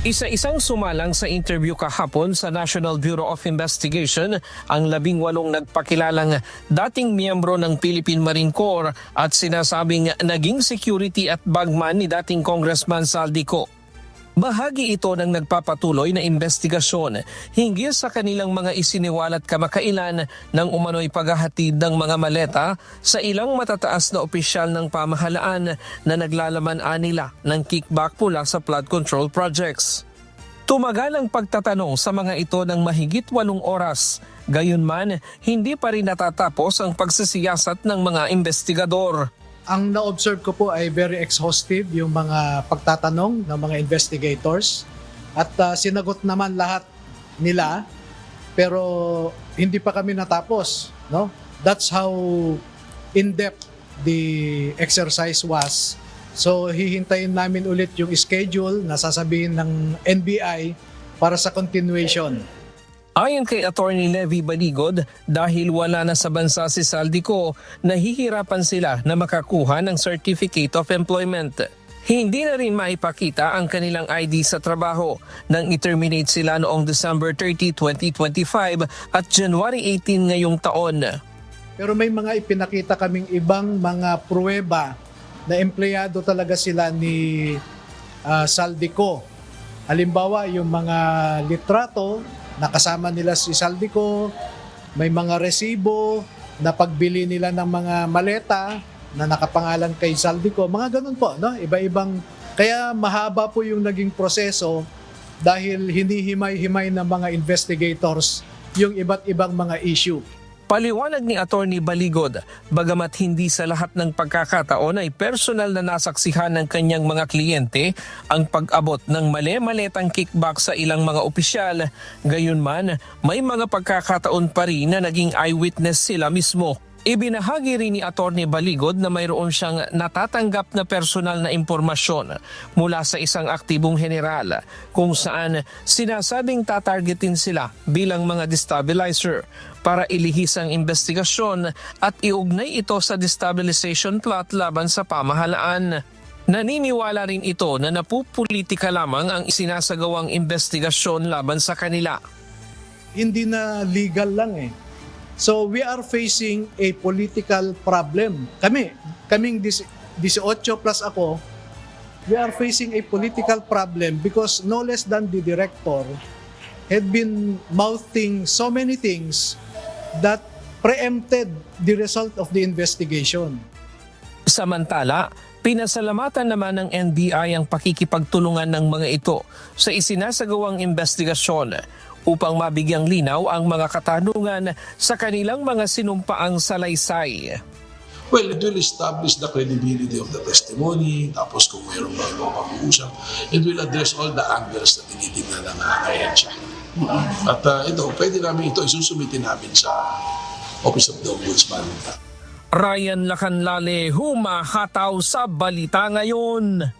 Isa-isang sumalang sa interview kahapon sa National Bureau of Investigation ang 18 nagpakilalang dating miyembro ng Philippine Marine Corps at sinasabing naging security at bagman ni dating Congressman Saldico. Bahagi ito ng nagpapatuloy na investigasyon hinggil sa kanilang mga isiniwalat kamakailan ng umano'y paghahatid ng mga maleta sa ilang matataas na opisyal ng pamahalaan na naglalaman nila ng kickback mula sa flood control projects. Tumagal ang pagtatanong sa mga ito ng mahigit 8 oras. Gayunman, hindi pa rin natatapos ang pagsisiyasat ng mga investigador. Ang na-observe ko po ay very exhaustive yung mga pagtatanong ng mga investigators at sinagot naman lahat nila pero hindi pa kami natapos, no? That's how in-depth the exercise was. So hihintayin namin ulit yung schedule na sasabihin ng NBI para sa continuation. Ayon kay Attorney Levy Baligod, dahil wala na sa bansa si Saldico, nahihirapan sila na makakuha ng Certificate of Employment. Hindi na rin maipakita ang kanilang ID sa trabaho nang i-terminate sila noong December 30, 2025 at January 18 ngayong taon. Pero may mga ipinakita kaming ibang mga pruweba na empleyado talaga sila ni Saldico. Halimbawa, yung mga litrato, nakasama nila si Saldico, may mga resibo na pagbili nila ng mga maleta na nakapangalan kay Saldico, mga ganun po, no? Iba-ibang, kaya mahaba po yung naging proseso dahil hinihimay-himay ng mga investigators yung iba't ibang mga issue. Paliwanag ni Attorney Baligod, bagamat hindi sa lahat ng pagkakataon ay personal na nasaksihan ng kanyang mga kliyente ang pag-abot ng mali-maletang kickback sa ilang mga opisyal, gayunman may mga pagkakataon pa rin na naging eyewitness sila mismo. Ibinahagi rin ni Attorney Baligod na mayroon siyang natatanggap na personal na impormasyon mula sa isang aktibong general kung saan sinasabing tatargetin sila bilang mga destabilizer para ilihis ang investigasyon at iugnay ito sa destabilization plot laban sa pamahalaan. Naniniwala rin ito na napupolitika lamang ang isinasagawang investigasyon laban sa kanila. Hindi na legal lang eh. So we are facing a political problem. Kaming 18 plus ako, we are facing a political problem because no less than the director had been mouthing so many things that preempted the result of the investigation. Samantala, pinasalamatan naman ng NBI ang pakikipagtulungan ng mga ito sa isinasagawang investigasyon upang mabigyang linaw ang mga katanungan sa kanilang mga sinumpaang salaysay. Well, it will establish the credibility of the testimony, tapos kung mayroong mga ibang pag-uusap, it will address all the angles na tinitingnan ng ahensya. At ito, pwede namin ito isusumitin namin sa Office of the Ombudsman. Ryan Lacanlale, humahataw sa Balita Ngayon.